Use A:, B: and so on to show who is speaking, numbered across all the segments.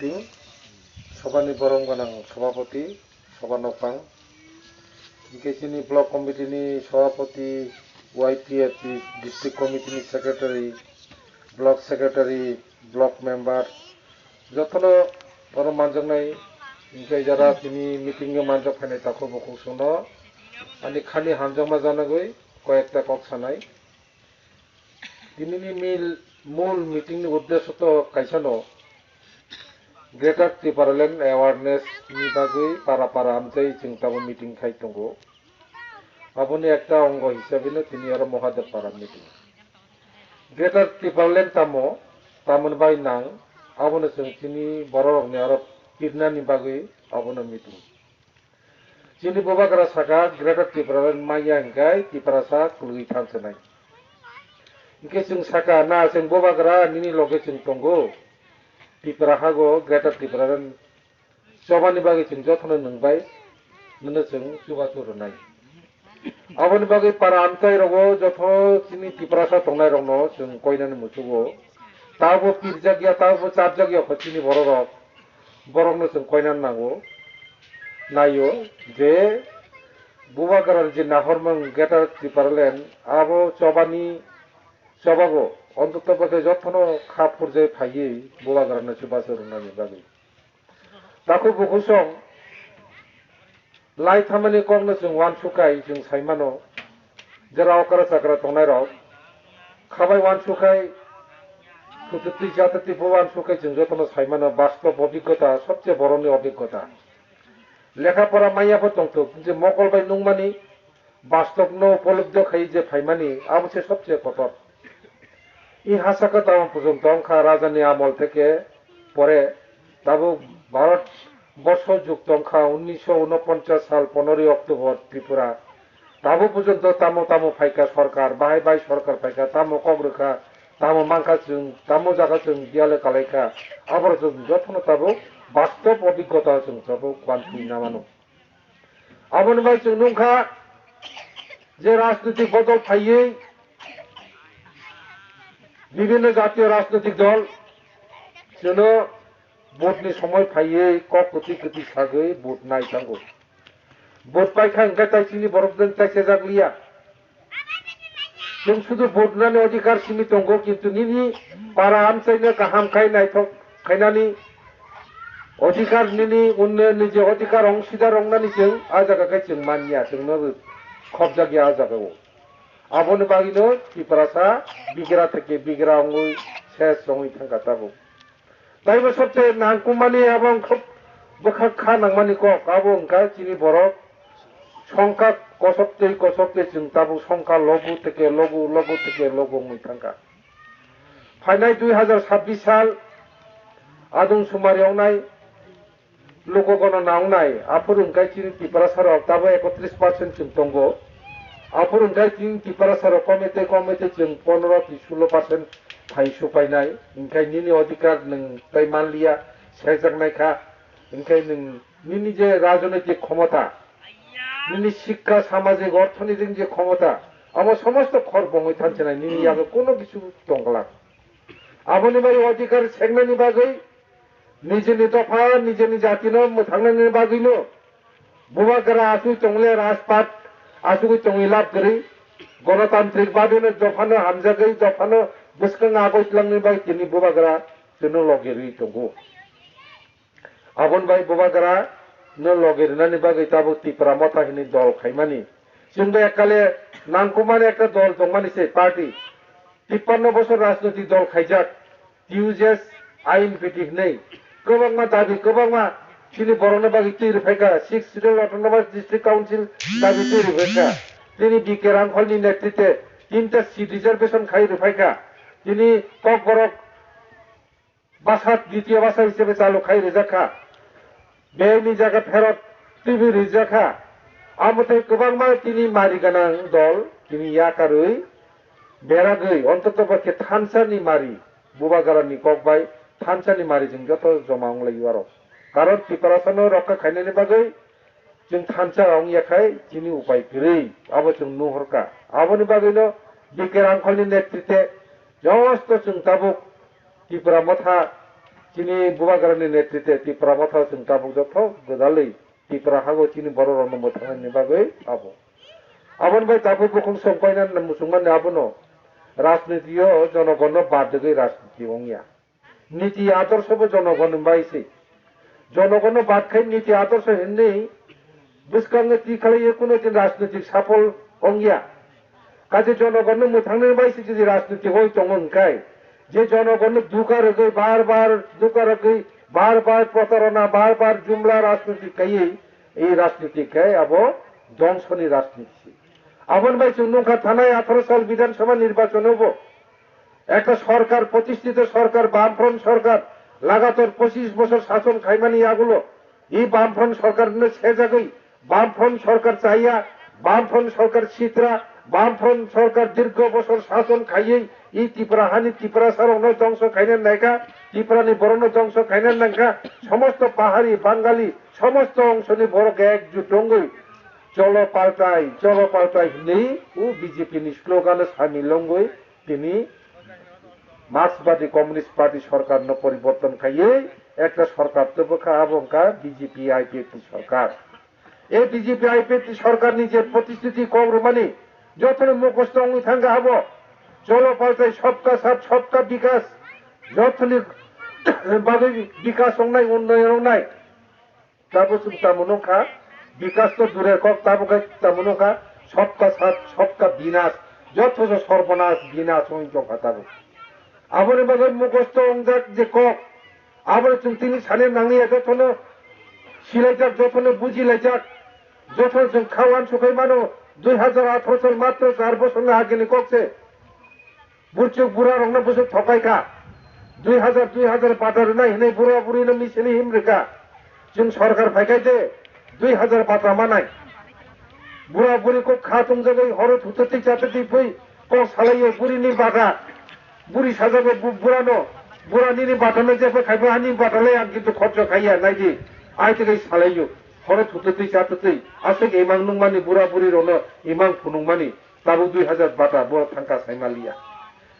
A: meeting সভাनि बरम गोनां सभापति सभा नफां बिकेसिनि ब्लक कमिटिनि सभापति YPF डिस्ट्रिक्ट कमिटिनि secretary block secretary block member जतनो बरम मानजोंनाय इनके जरा तिनि मिटिंग मानजों फैनाय ताको बखौ सुनो अनि खाली हामजमा जानागै कयेकटा कक सानाय दिनैनि मूल मिटिंनि उद्देश्य तो कायसानो ग्रेटर त्रिपुरालेण्ड एवारनेस नि बागै पारा आमजाय जों दाबो मिटिं खायतंगो आबोनि एकटा अंग हिसाबैनो तिनि आरो महादेव पारा मिटिं ग्रेटर त्रिपुरालेण्ड तामोन बाय नां आबोनो जों तिनि बर'नि आरो पिरनानि बागै आबोनो मिटिं जिनि बबाग्रा साका ग्रेटर त्रिपुरालेण्ड माइया हिंगाय त्रिपुरासा कुलुगि थानसनाय इनके जों साका ना जों बबाग्रा निनि लगे जों तंगो त्रिपुरा हागो ग्रेटर त्रिपुरालेण्ड सभानि बागै जों जथनो नंबाय नोनो जों जुगाजुरनाय आबोनि बागै पारा आमचाय रगो जथ तिनि त्रिपुरासा तंनाय रंनो जों कयनानि मुसुगो ताबो पिरजागिया ताबो चारजागिया खतिनि बरंनो जों कयनानि नांगो नायो जे बबाग्रा जे नाहरमों ग्रेटर त्रिपुरालेण्ड आबो सभागो अंतत पक्षे जथनो खापुरजे फाइये बबाग्रानो जुगाजुरनानि बागै ताको बुकुसं लाई थामानि कगनो जों वान सुखाय जों साइमानो जेराव अकरा साकरा तंनाय रग खाबाय वान सुखाय कुतुति जातति वान सुखाय जों जतनो साइमानो वास्तव अभिज्ञता सबसे बर'नि अभिज्ञता लेखापरा माइयाफोर दंतो जे मकलबाय नंमानि वास्तवनो उपलब्ध खाई जे फाइमानि आबसे सबसे कठोर इ हासाखा दाम पर्यন্ত अंखा राजानि आमल থেকে পরে दाबो भारत वर्ष যুক্ত अंखा 1949 साल 15 अक्टोबर त्रिपुरा दाबो पर्यন্ত तामो फाइका सरकार बाहाय सरकार फाइका तामो कग्रखा तामो मांखा जों तामो जागा जों दियाले कालायखा आबर जों जथनो ताबो वास्तव अभिज्ञता जों ताबो क्वान्टि नामानो आबनबाय जों नंखा जे राजनीतिक बदल फाइयै विभिन्न जातीय राजनीतिक दल जोंनो भोटनि समय फाइयै कति सागै भोट नायथांगौ भोट पाइखा ओंखाय ताइसिनि बरफजों ताइसे जागलिया जों शुद्ध भोट नानै अधिकार सीमित दंगो किन्तु निनि पारा आमचायनो गाहामखाय नायथक खायनानि अधिकार निनि उन्नयननि जे अधिकार अंशीदार अंनानि जों आ जागाखाय जों मानिया जोंनो खबजागिया आ जागाव आबोनो बागिनो त्रिपुरासा बिग्रा থেকে बिग्रा अंगै शेष रङै थांगाताबो ताइबो सबसे नांकुमानि आबं खुब बखा खा नांमानि कक आबो ओंखाय चिनि बरफ संका कसबते जों ताबो संका लघु থেকে लघु मै थांगा फाइनाय 2026 साल आदम सुमारियाव नाय लोकगणना नाय आफोर ओंखाय चिनि त्रिपुरासाराव ताबो 31% जों दंगो आफोर ओंखाय चिनि त्रिपुरासाराव कमेते जों 15-16% फाइसु फाइनाय ओंखाय निनि अधिकार नों ताइ मानलिया सेजनायखा ओंखाय नों निनि जे राजनैतिक क्षमता निनि शिक्षा सामाजिक अर्थनीतिक जे क्षमता आमो समस्त खर बङै थानसेनाय निनि आगो कोनो किछु दंगला आबोनि बाय अधिकार सेगनायनि बागै निजेनि दफा निजेनि जातिनो मोथांनायनि बागैनो बबाग्रा आसु तंले राजपाट आसुगै तंलै लाबगरै गणतान्त्रिक बादिनो दफानो हामजागै दफानो बुसखां आगयलांनि बाय तिनि बबाग्रा जोंनो लगेरि दंगो आबन बाय बबाग्रा नो लगेरिनानि बागै ताबो त्रिपुरा मथाहिनि दल खायमानि जोंबो एकाले नांकुमानि एकटा दल दंमानिसे पार्टी 53 बছর राजनैतिक दल खायजाक टिउजेस आइन भित्तिक नै गोबांमा दाबि गोबांमा चिनि बर'नो बागै तिरफायका 6 सिडल अटोनोमास डिस्ट्रिक्ट काउन्सिल दाबि तिरफायका तिनि बिके रांखलनि नेतृत्वे 3टा सीट रिजार्वेशन खाय रिफायका तिनि कक बरक बासात द्वितीय भाषा हिसाबै चालु खाय रिजाखा बेनि जागा फेरत टिभि रिजाखा आमते गोबांमा तिनि मारि गोनां दल तिनि याकारै बेरागै अंतत पक्षे थानसानि मारि बबाग्रानि ककबाय थानसानि मारि जों जत जमा अंलायो आरो कारण त्रिपुरासानो रक्षा खायनायनि बागै जों थानसा अंयाखाय तिनि उपाय गैरै आबो जों नुहरका आबोनि बागैनो बिके रांखलनि नेतृत्वे जस्त जों ताबुक त्रिपुरा मथा chini bubagarani netrite Tripura matha chung tabuk jotho godalei Tripura hago chini boro rong mo thangani bagoi abo abon bai tabu bukung songkainan musungman abono রাজনীতিও জনগণ বাধ্যকই রাজনীতি অংয়া নীতি আদর্শ জনগণ বাইছে জনগণ বাদ খাই নীতি আদর্শ হেননি বুসকাঙ্গে তি খালি কোনো দিন রাজনৈতিক সফল অংয়া কাজে জনগণ মোথাংনে বাইছে যদি রাজনীতি হই চঙ্গনকাই যে জনগণ দুকারগৈ বারবার দুকারগৈ বারবার প্রতারণা বারবার জুমলা রাজনীতি কাইয়ে এই রাজনীতি কাই আবো দংশনী রাজনীতি আবন ভাই চুন্নুখা থানায় 18 সাল বিধানসভা নির্বাচন হবো একটা সরকার প্রতিষ্ঠিত সরকার বামফ্রন্ট সরকার লাগাতার 25 বছর শাসন খাইমানি আগুলো এই বামফ্রন্ট সরকার সে জায়গায় বামফ্রন্ট সরকার চাইয়া বামফ্রন্ট সরকার চিত্রা বামফ্রন্ট সরকার দীর্ঘ বছর শাসন খাইয়ে এই ত্রিপুরা হানি ত্রিপুরা সার অন্য ধ্বংস খাইনেন নাইকা ত্রিপুরানি বরণ ধ্বংস খাইনেন নাইকা সমস্ত পাহাড়ি বাঙালি সমস্ত অংশনি বড়কে একজুট ডঙ্গই চলো পাল্টাই নেই ও বিজেপি নি স্লোগানে সামিল লঙ্গই তিনি মার্ক্সবাদী কমিউনিস্ট পার্টি সরকার পরিবর্তন খাইয়ে একটা সরকার তবকা আবঙ্কা বিজেপি আইপিএফটি সরকার এই বিজেপি আইপিএফটি সরকার নিজের প্রতিশ্রুতি কম মানে যত মুখস্থ অঙ্গি থাঙ্গা হব চলো পাল্টাই সবকা সাথ সবকা বিকাশ যতনি বাদে বিকাশ নাই উন্নয়ন নাই তারপর তামনখা বিকাশ তো দূরের কক তাবকে তামনখা সবকা সাথ সবকা বিনাশ যথেষ্ট সর্বনাশ বিনাশ অঞ্চল তাবক আবরে বাগে মুখস্থ অংজাক যে কক আবরে তিনি সানে নাঙিয়ে যথন সিলাইজাক যথন বুঝিলাইজাক যথন जों খাওয়ান সুখাই মানো 2018 সাল মাত্র 4 বছর আগেনি ককছে বুড়চুক বুড়া রংনা বছর ঠকাইকা 2000 পাতার নাই হেনে বুড়া বুড়ি না মিছেলি হিমরেকা जों সরকার ফাইকাইতে 2000 পাতা মানাই বুড়া বুড়ি কো খাতুম জায়গায় হরে থুততে চাতে ফই ক সালাইয়ে বুড়িনি বাগা বুড়ি সাজাবে বুড়ানো বুড়ানিনি বাটালে যেবে খাইবে আনি বাটালে আর কিন্তু খরচ খাইয়া নাই দি আই থেকে সালাইयो হরে থুততে চাতে আসে ইমাং নুংমানি বুড়া বুড়ি রনো ইমাং ফুনুংমানি তাবু 2000 বাটা বড় থাঙ্কা সাইমালিয়া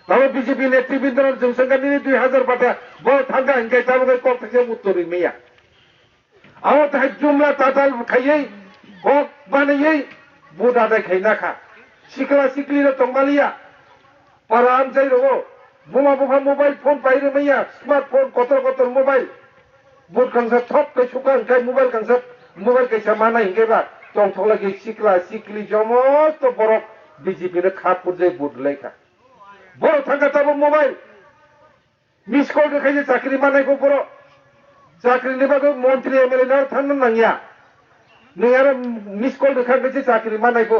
A: তাবু বিজেপি নেতৃবৃন্দর জনসংখ্যানি 2000 বাটা বড় থাঙ্কা ইনকে তাবু কক থেকে উত্তরি মেয়া আও তাই জুমলা তাতাল খাইয়ে হক বানাইয়ে বুড়া দাই খাইনা খা সিকলা সিকলি র তংমালিয়া পারাম যাই রো বুমা বুমা মোবাইল ফোন পাইরে মাইয়া স্মার্টফোন কত মোবাইল বুট কাংসা থপ কে সুকান কাই মোবাইল কাংসা মোবাইল কাইসা মানা হিংকেবা টংথলা সিকলা সিকলি সমস্ত বড় বিজেপি রে খাপ পর্যায়ে বুট লেখা বড় থাকা তাবো মোবাইল মিস কল খাইছে চাকরি মানাইবো বড় চাকরি নিবাগো মন্ত্রী এমএলএ না থান্ন নাঙ্গিয়া নে আর মিস কল দেখা গেছে চাকরি মানাইবো